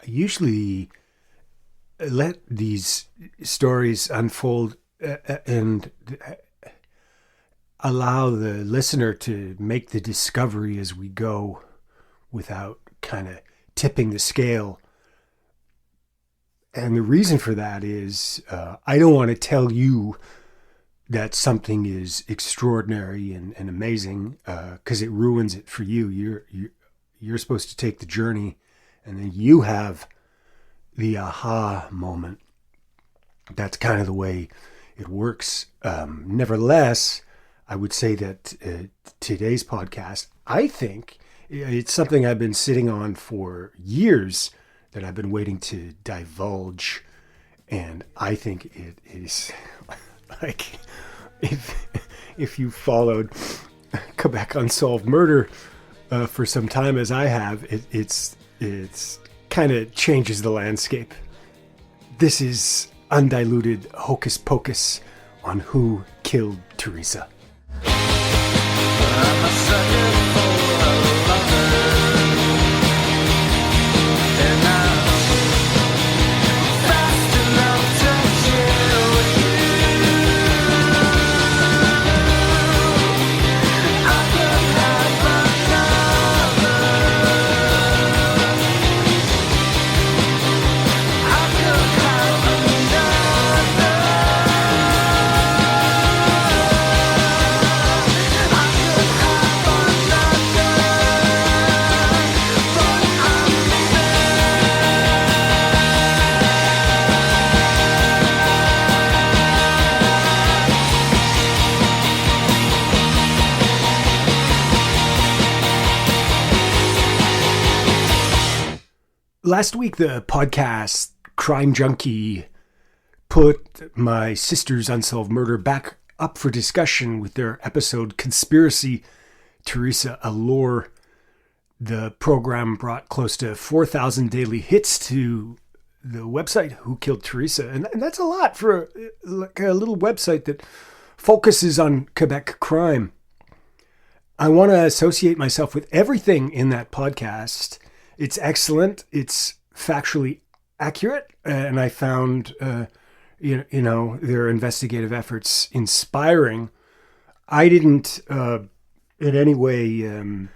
usually let these stories unfold and allow the listener to make the discovery as we go without kind of tipping the scale. And the reason for that is I don't want to tell you that something is extraordinary and amazing because it ruins it for you. You're supposed to take the journey, and then you have the aha moment. That's kind of the way it works. Nevertheless, I would say that today's podcast, I think it's something I've been sitting on for years that I've been waiting to divulge. And I think it is like, if you followed Quebec Unsolved Murder for some time as I have, it's kind of changes the landscape. This is undiluted hocus pocus on who killed Teresa. I'm a sucker for a lover, and I'm fast enough to chill with you. I could have another. I could have another. Last week, the podcast Crime Junkie put my sister's unsolved murder back up for discussion with their episode Conspiracy Teresa Allure. The program brought close to 4,000 daily hits to the website Who Killed Teresa. And that's a lot for like a little website that focuses on Quebec crime. I want to associate myself with everything in that podcast. It's excellent. It's factually accurate. And I found, you know, their investigative efforts inspiring. I didn't in any way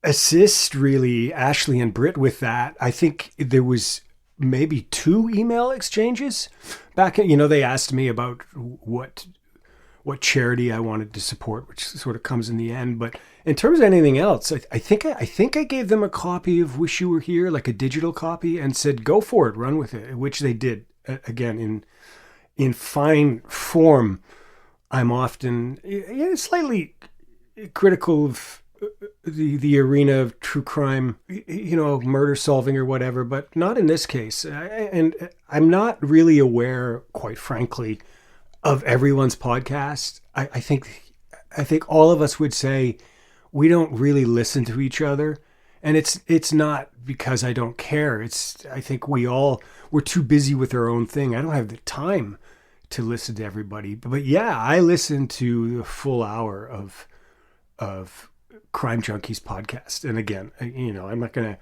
assist really Ashley and Britt with that. I think there was maybe 2 email exchanges back. You know, they asked me about what charity I wanted to support, which sort of comes in the end. But in terms of anything else, I think I gave them a copy of Wish You Were Here, like a digital copy, and said, go for it, run with it, which they did. Again, in fine form. I'm often slightly critical of the arena of true crime, you know, murder solving or whatever, but not in this case. And I'm not really aware, quite frankly, of everyone's podcast. I think all of us would say we don't really listen to each other, and it's not because I don't care. I think we're too busy with our own thing. I don't have the time to listen to everybody. But yeah, I listened to the full hour of Crime Junkies podcast. And again, you know, I'm not gonna,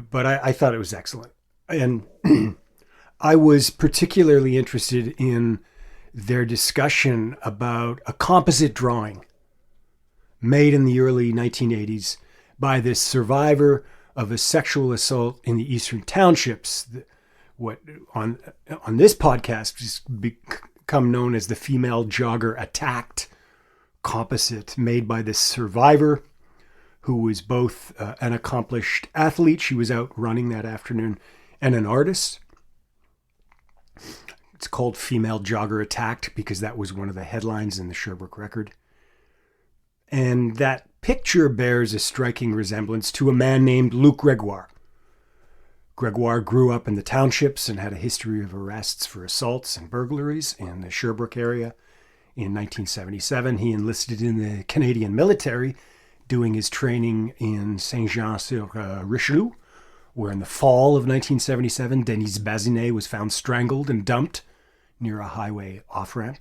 but I thought it was excellent, and I was particularly interested in their discussion about a composite drawing made in the early 1980s by this survivor of a sexual assault in the Eastern Townships. What on this podcast has become known as the female jogger attacked composite, made by this survivor who was both an accomplished athlete, she was out running that afternoon, and an artist. It's called Female Jogger Attacked because that was one of the headlines in the Sherbrooke Record. And that picture bears a striking resemblance to a man named Luc Gregoire. Gregoire grew up in the townships and had a history of arrests for assaults and burglaries in the Sherbrooke area. In 1977, he enlisted in the Canadian military, doing his training in Saint-Jean-sur-Richelieu, where in the fall of 1977, Denise Bazinet was found strangled and dumped near a highway off-ramp.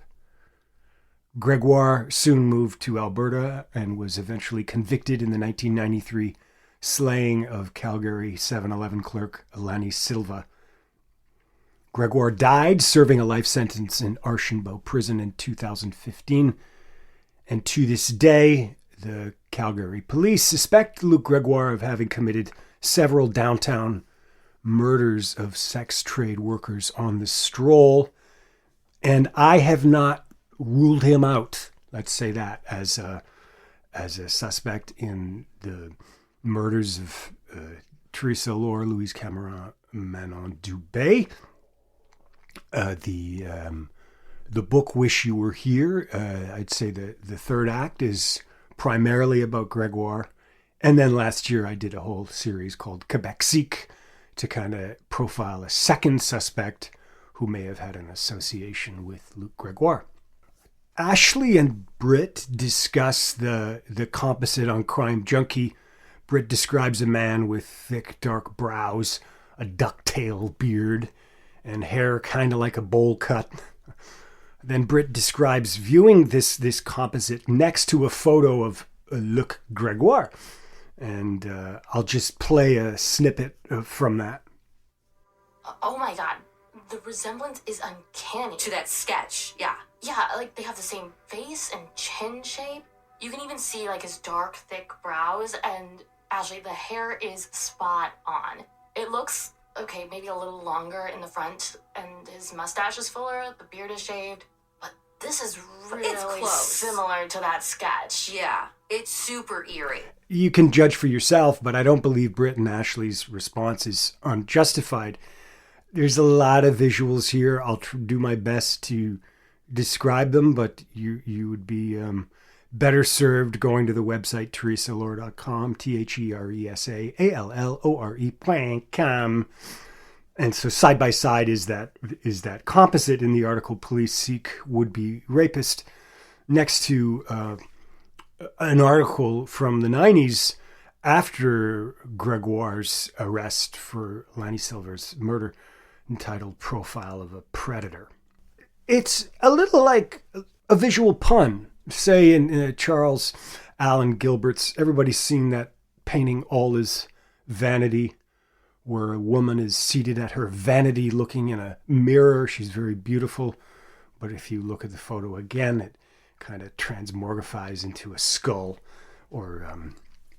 Gregoire soon moved to Alberta and was eventually convicted in the 1993 slaying of Calgary 7-Eleven clerk Lanny Silva. Gregoire died serving a life sentence in Archambault prison in 2015. And to this day, the Calgary police suspect Luc Gregoire of having committed several downtown murders of sex trade workers on the stroll. And I have not ruled him out, let's say that, as a suspect in the murders of Teresa Laure, Louise Cameron, Manon Dubé. The book Wish You Were Here, I'd say the third act is primarily about Gregoire. And then last year I did a whole series called Quebec-Sique to kind of profile a second suspect who may have had an association with Luc Gregoire. Ashley and Britt discuss the composite on Crime Junkie. Britt describes a man with thick, dark brows, a ducktail beard, and hair kind of like a bowl cut. Then Britt describes viewing this composite next to a photo of Luc Gregoire. And I'll just play a snippet from that. Oh my god, the resemblance is uncanny. To that sketch, yeah. Yeah, like they have the same face and chin shape. You can even see like his dark, thick brows, and actually the hair is spot on. It looks, okay, maybe a little longer in the front, and his mustache is fuller, the beard is shaved, but this is really similar to that sketch. Yeah, it's super eerie. You can judge for yourself, but I don't believe Britt and Ashley's response is unjustified. There's a lot of visuals here. I'll do my best to describe them, but you would be better served going to the website teresalore.com, TheresaAllore.com. And so side by side is that composite in the article Police Seek Would-Be Rapist, next to an article from the 90s after Gregoire's arrest for Lanny Silva's murder entitled Profile of a Predator. It's a little like a visual pun, say in Charles Allen Gilbert's. Everybody's seen that painting All Is Vanity, where a woman is seated at her vanity looking in a mirror. She's very beautiful, but if you look at the photo again, it kind of transmogrifies into a skull. Or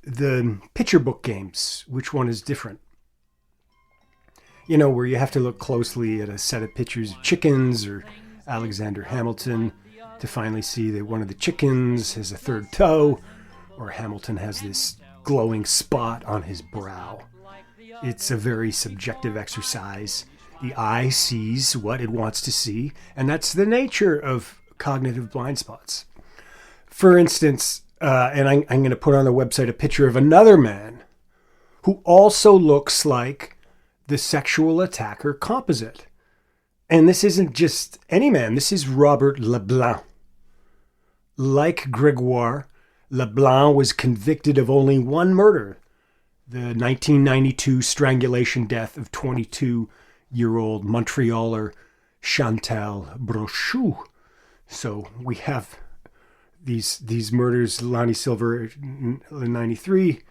the picture book games, which one is different? You know, where you have to look closely at a set of pictures of chickens or Alexander Hamilton to finally see that one of the chickens has a third toe, or Hamilton has this glowing spot on his brow. It's a very subjective exercise. The eye sees what it wants to see, and that's the nature of cognitive blind spots. For instance, and I'm going to put on the website a picture of another man who also looks like the sexual attacker composite. And this isn't just any man. This is Robert Leblanc. Like Gregoire, Leblanc was convicted of only one murder, the 1992 strangulation death of 22-year-old Montrealer Chantal Brochu. So we have these murders, Lanny Silva in 93,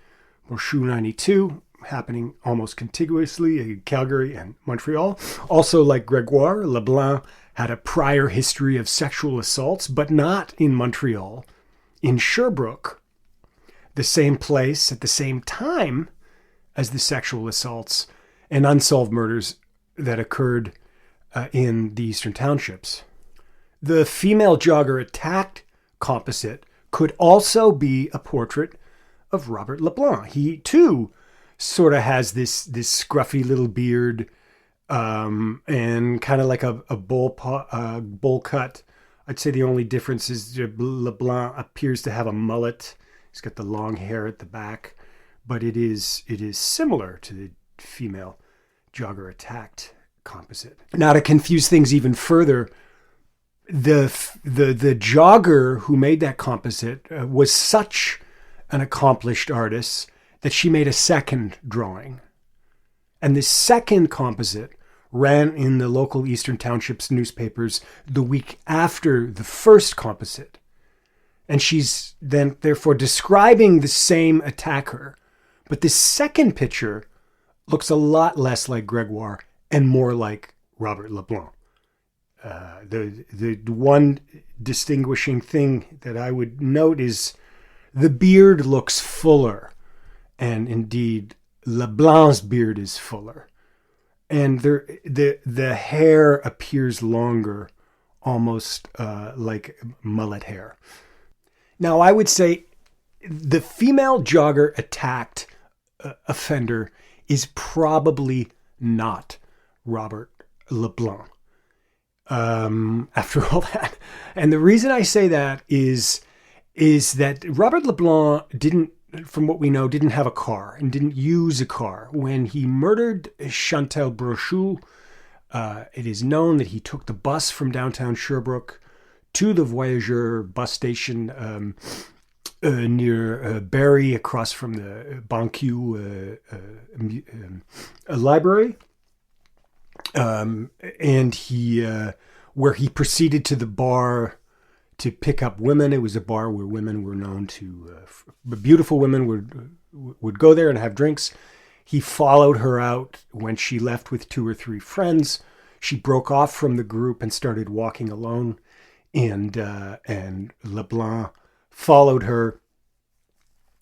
Brochu 92, happening almost contiguously in Calgary and Montreal. Also, like Gregoire, Leblanc had a prior history of sexual assaults, but not in Montreal, in Sherbrooke, the same place at the same time as the sexual assaults and unsolved murders that occurred in the Eastern Townships. The female jogger attacked composite could also be a portrait of Robert Leblanc. He, too, sort of has this scruffy little beard and kind of like a bowl cut. I'd say the only difference is Leblanc appears to have a mullet. He's got the long hair at the back, but it is similar to the female jogger attacked composite. Now, to confuse things even further, the jogger who made that composite was such an accomplished artist that she made a second drawing. And this second composite ran in the local Eastern Townships newspapers the week after the first composite. And she's then therefore describing the same attacker, But this second picture looks a lot less like Gregoire and more like Robert Leblanc. The one distinguishing thing that I would note is the beard looks fuller, and indeed Leblanc's beard is fuller, and the hair appears longer, almost like mullet hair. Now, I would say the female jogger attacked offender is probably not Robert Leblanc. After all that, and the reason I say that is that Robert Leblanc didn't, from what we know, didn't have a car and didn't use a car when he murdered Chantal Brochu. It is known that he took the bus from downtown Sherbrooke to the Voyageur bus station near Barrie, across from the Banque library, and he where he proceeded to the bar to pick up women. It was a bar where women were known to, beautiful women would go there and have drinks. He followed her out when she left with 2 or 3 friends. She broke off from the group and started walking alone, and Leblanc followed her.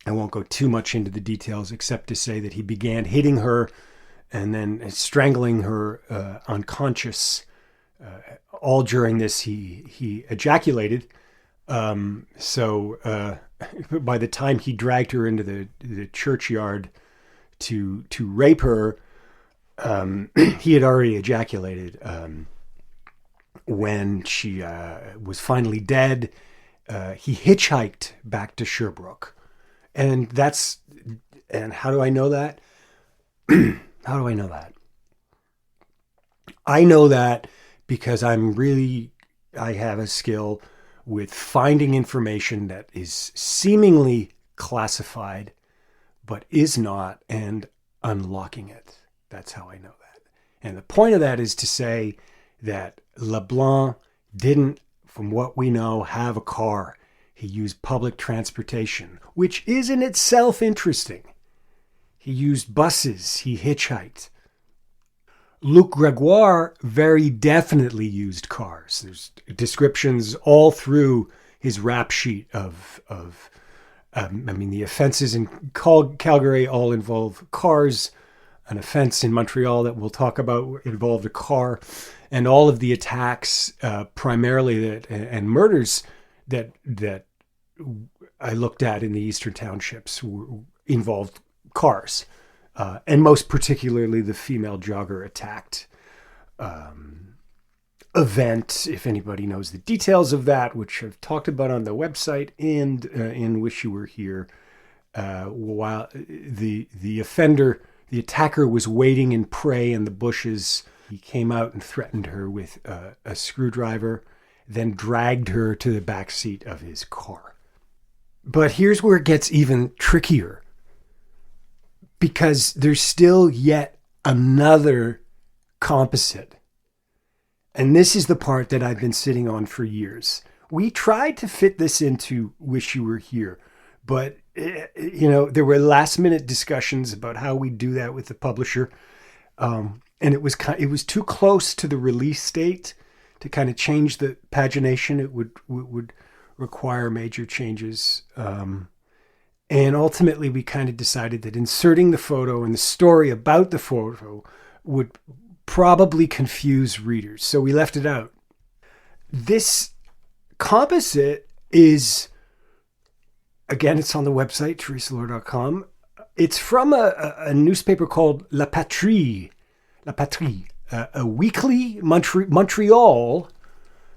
I won't go too much into the details except to say that he began hitting her and then strangling her unconscious. All during this, he ejaculated. So by the time he dragged her into the churchyard to rape her, he had already ejaculated. When she was finally dead, he hitchhiked back to Sherbrooke. And how do I know that? How do I know that? I know that because I have a skill with finding information that is seemingly classified, but is not, and unlocking it. That's how I know that. And the point of that is to say that Leblanc didn't, from what we know, have a car. He used public transportation, which is in itself interesting. He used buses. He hitchhiked. Luc Gregoire very definitely used cars. There's descriptions all through his rap sheet of the offenses in Calgary all involve cars. An offense in Montreal that we'll talk about involved a car, and all of the attacks, primarily and murders that I looked at in the Eastern Townships involved cars, and most particularly the female jogger attacked event. If anybody knows the details of that, which I've talked about on the website and in Wish You Were Here, while the offender, the attacker, was waiting in prey in the bushes, he came out and threatened her with a screwdriver, then dragged her to the back seat of his car. But here's where it gets even trickier, because there's still yet another composite. And this is the part that I've been sitting on for years. We tried to fit this into Wish You Were Here, but there were last minute discussions about how we do that with the publisher. And it was too close to the release date to kind of change the pagination. It would require major changes. And ultimately we kind of decided that inserting the photo and the story about the photo would probably confuse readers. So we left it out. This composite is, again, it's on the website, teresalore.com. It's from a newspaper called La Patrie, a weekly Montreal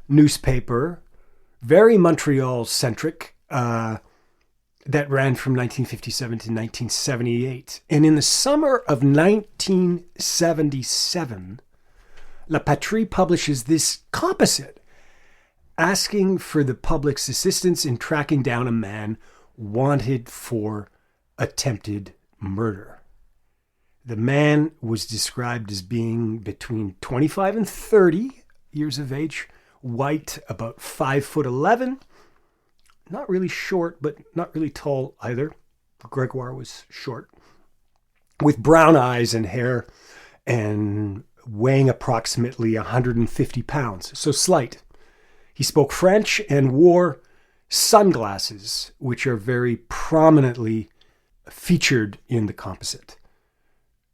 newspaper, very Montreal-centric, that ran from 1957 to 1978. And in the summer of 1977, La Patrie publishes this composite asking for the public's assistance in tracking down a man wanted for attempted murder. The man was described as being between 25 and 30 years of age, white, about 5'11", not really short, but not really tall either. Gregoire was short. with brown eyes and hair and weighing approximately 150 pounds, so slight. He spoke French and wore sunglasses, which are very prominently featured in the composite.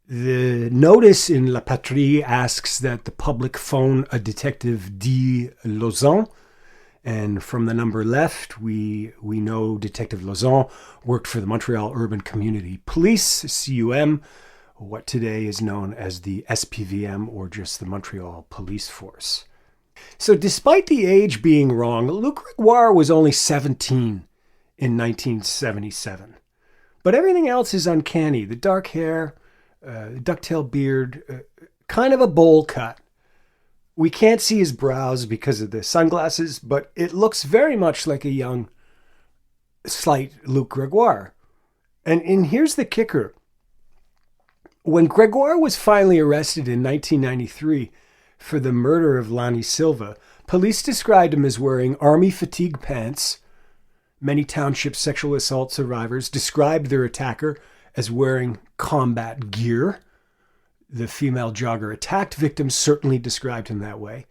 The notice in La Patrie asks that the public phone a detective D. Lauzon, and from the number left, we know Detective Lauzon worked for the Montreal Urban Community Police, CUM, what today is known as the SPVM, or just the Montreal Police Force. So despite the age being wrong, Luc Gregoire was only 17 in 1977. But everything else is uncanny. The dark hair, ducktail beard, kind of a bowl cut. We can't see his brows because of the sunglasses, but it looks very much like a young, slight Luc Gregoire. And here's the kicker. When Gregoire was finally arrested in 1993 for the murder of Lani Silva, police described him as wearing army fatigue pants. Many township sexual assault survivors described their attacker as wearing combat gear. The female jogger attacked victims certainly described him that way.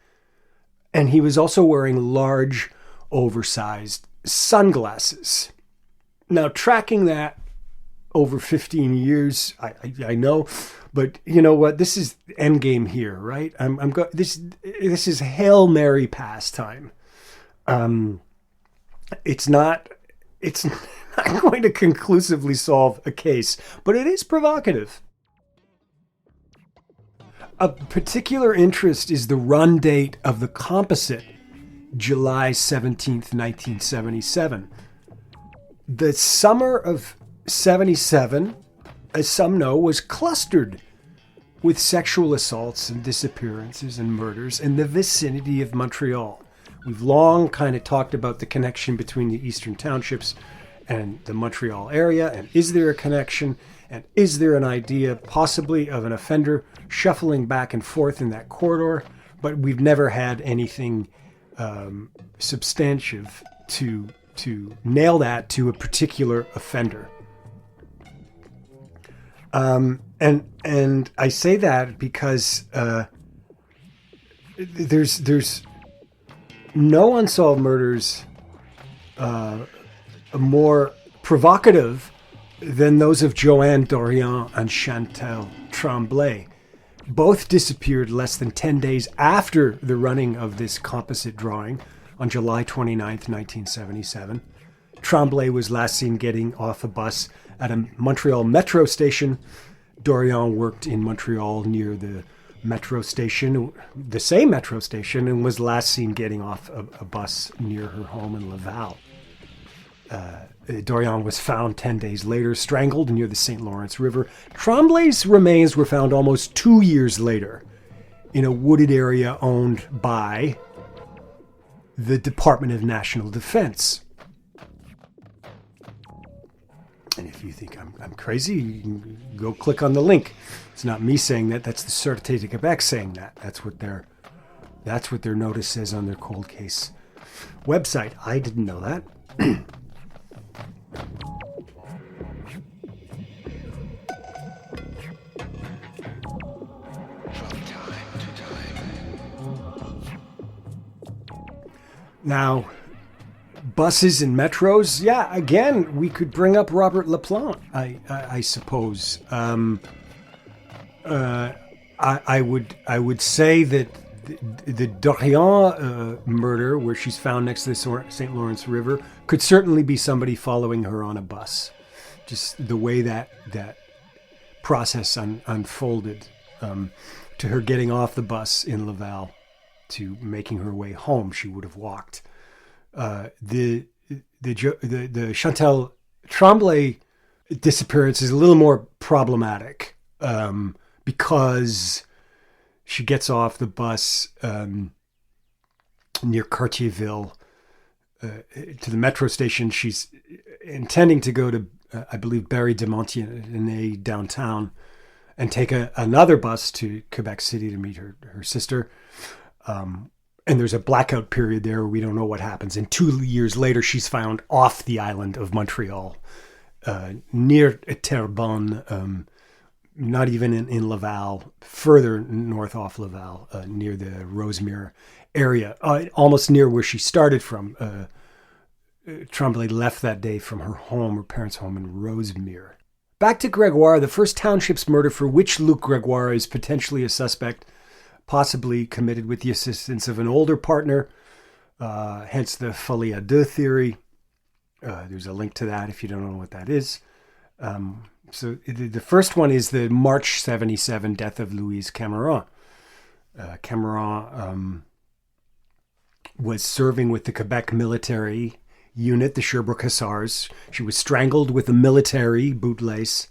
And he was also wearing large, oversized sunglasses. Now, tracking that over 15 years, I know, but you know what? This is endgame here, right? This is Hail Mary pastime. It's not going to conclusively solve a case, but it is provocative. A particular interest is the run date of the composite, July 17th, 1977. The summer of 77, as some know, was clustered with sexual assaults and disappearances and murders in the vicinity of Montreal. We've long kind of talked about the connection between the eastern townships and the Montreal area, and is there a connection? And is there an idea possibly of an offender shuffling back and forth in that corridor? But we've never had anything substantive to nail that to a particular offender. And I say that because there's no unsolved murders more provocative than those of Joanne Dorion and Chantal Tremblay. Both disappeared less than 10 days after the running of this composite drawing on July 29th, 1977. Tremblay was last seen getting off a bus at a Montreal metro station. Dorion worked in Montreal near the metro station, the same metro station, and was last seen getting off a bus near her home in Laval. Dorion was found 10 days later, strangled near the St. Lawrence River. Tremblay's remains were found almost 2 years later in a wooded area owned by the Department of National Defense. And if you think I'm crazy, you can go click on the link. It's not me saying that. That's the Sûreté de Québec saying that. That's what their notice says on their cold case website. I didn't know that. Now, buses and metros, yeah, again, we could bring up Robert Laplante, I suppose. I would say that the Dorion murder, where she's found next to the St. Lawrence River, could certainly be somebody following her on a bus. Just the way that process unfolded, to her getting off the bus in Laval to making her way home. She would have walked. The Chantal Tremblay disappearance is a little more problematic because she gets off the bus near Cartierville to the metro station. She's intending to go to, I believe, Barry de Montigny downtown and take another bus to Quebec City to meet her sister. And there's a blackout period there where we don't know what happens. And 2 years later, she's found off the island of Montreal, near Terrebonne, not even in Laval, further north off Laval, near the Rosemere area, almost near where she started from. Tremblay left that day from her parents' home in Rosemere. Back to Gregoire, the first township's murder for which Luc Gregoire is potentially a suspect, possibly committed with the assistance of an older partner, hence the folie à deux theory. There's a link to that if you don't know what that is. So the first one is the March 77 death of Louise Cameron. Cameron was serving with the Quebec military unit, the Sherbrooke Hussars. She was strangled with a military bootlace.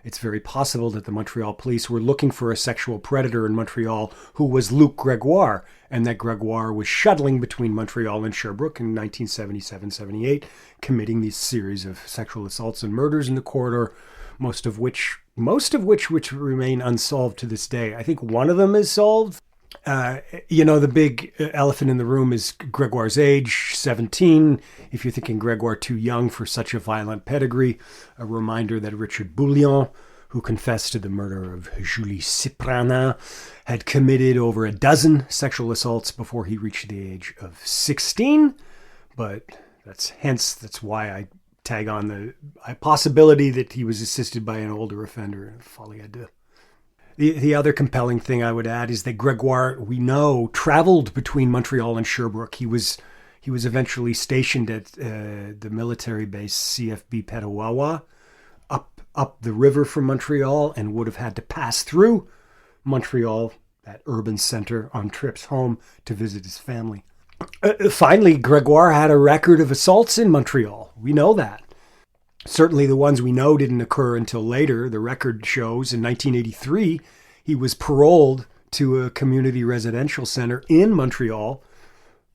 It's very possible that the Montreal police were looking for a sexual predator in Montreal who was Luc Gregoire, and that Gregoire was shuttling between Montreal and Sherbrooke in 1977-78, committing these series of sexual assaults and murders in the corridor, most of which remain unsolved to this day. I think one of them is solved. The big elephant in the room is Gregoire's age, 17. If you're thinking Gregoire too young for such a violent pedigree, a reminder that Richard Bouillon, who confessed to the murder of Julie Ciprana, had committed over a dozen sexual assaults before he reached the age of 16. But that's why I tag on the possibility that he was assisted by an older offender in folie à deux. The other compelling thing I would add is that Gregoire, we know, traveled between Montreal and Sherbrooke. He was eventually stationed at the military base CFB Petawawa, up the river from Montreal, and would have had to pass through Montreal, that urban center, on trips home to visit his family. Finally, Gregoire had a record of assaults in Montreal. We know that. Certainly the ones we know didn't occur until later. The record shows in 1983, he was paroled to a community residential center in Montreal,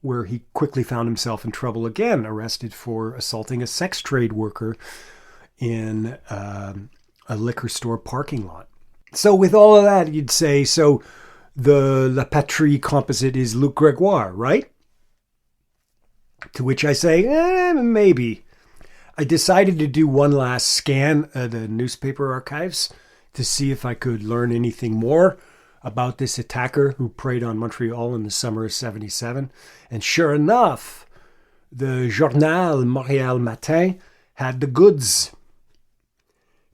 where he quickly found himself in trouble again, arrested for assaulting a sex trade worker in a liquor store parking lot. So with all of that, you'd say, so the La Patrie composite is Luc Gregoire, right? To which I say, maybe. I decided to do one last scan of the newspaper archives to see if I could learn anything more about this attacker who preyed on Montreal in the summer of 77. And sure enough, the Journal Montréal Matin had the goods.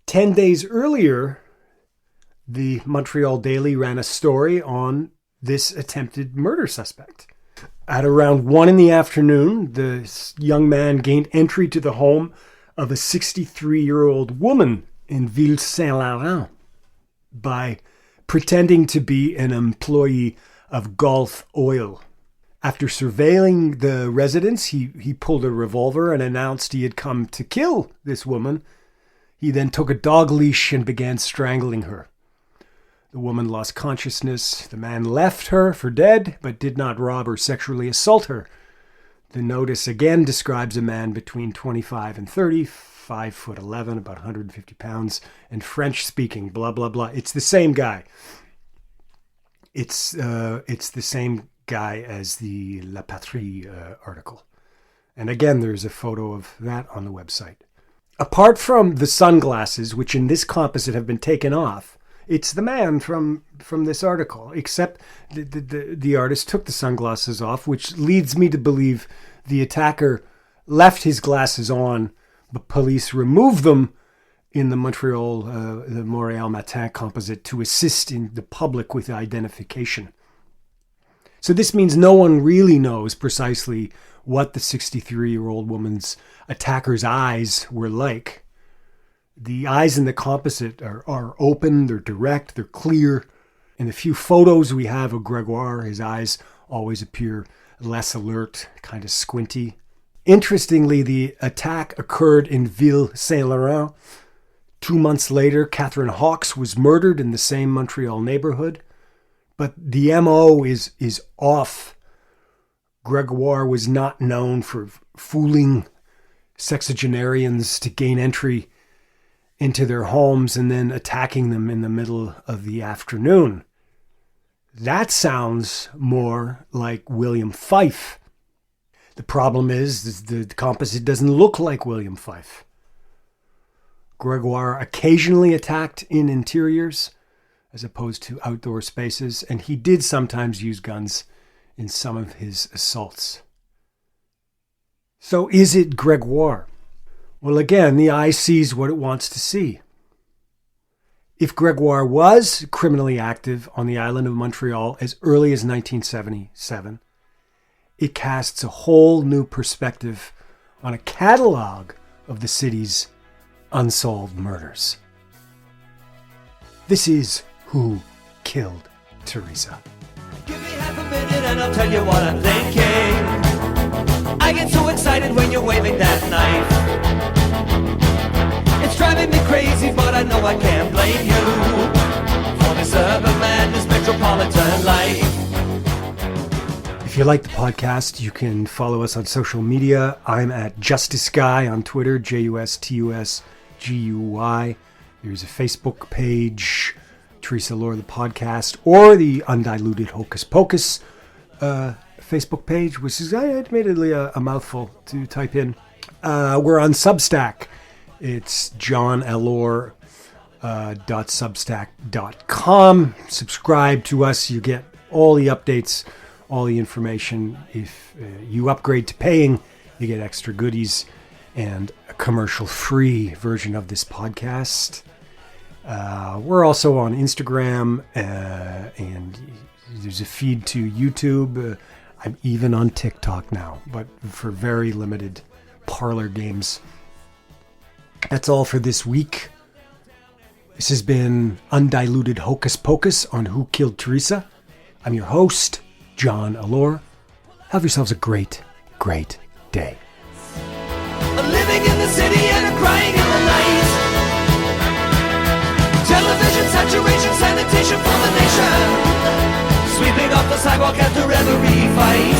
10 days earlier, the Montreal Daily ran a story on this attempted murder suspect. At around 1 p.m, the young man gained entry to the home of a 63-year-old woman in Ville-Saint-Laurent by pretending to be an employee of Gulf Oil. After surveilling the residence, he pulled a revolver and announced he had come to kill this woman. He then took a dog leash and began strangling her. The woman lost consciousness. The man left her for dead, but did not rob or sexually assault her. The notice again describes a man between 25 and 30, 5'11", about 150 pounds, and French-speaking, blah, blah, blah. It's the same guy. It's the same guy as the La Patrie article. And again, there's a photo of that on the website. Apart from the sunglasses, which in this composite have been taken off, it's the man from this article, except the artist took the sunglasses off, which leads me to believe the attacker left his glasses on, but police removed them in the Montreal Matin composite to assist in the public with identification. So this means no one really knows precisely what the 63-year-old woman's attacker's eyes were like. The eyes in the composite are open, they're direct, they're clear. In the few photos we have of Gregoire, his eyes always appear less alert, kind of squinty. Interestingly, the attack occurred in Ville-Saint-Laurent. 2 months later, Catherine Hawkes was murdered in the same Montreal neighborhood. But the MO is off. Gregoire was not known for fooling sexagenarians to gain entry into their homes and then attacking them in the middle of the afternoon. That sounds more like William Fife. The problem is the composite doesn't look like William Fife. Gregoire occasionally attacked in interiors as opposed to outdoor spaces, and he did sometimes use guns in some of his assaults. So is it Gregoire? Well, again, the eye sees what it wants to see. If Gregoire was criminally active on the island of Montreal as early as 1977, it casts a whole new perspective on a catalog of the city's unsolved murders. This is Who Killed Teresa. Give me half a minute and I'll tell you what I'm thinking. I get so excited when you're waving that knife. It's driving me crazy, but I know I can't blame you for this urban madness, metropolitan life. If you like the podcast, you can follow us on social media. I'm at Justice Guy on Twitter, JUSTUSGUY. There's a Facebook page, Teresa Allure the podcast, or the Undiluted Hocus Pocus Facebook page, which is admittedly a mouthful to type in. We're on Substack. It's johnallure.substack.com. Subscribe to us. You get all the updates, all the information. If you upgrade to paying, you get extra goodies and a commercial-free version of this podcast. We're also on Instagram, and there's a feed to YouTube. I'm even on TikTok now, but for very limited parlor games. That's all for this week. This has been Undiluted Hocus Pocus on Who Killed Teresa. I'm your host, John Allure. Have yourselves a great, great day. Living in the city and crying in the night. Television saturation, sanitation for the nation. Sweeping off the sidewalk after every fight.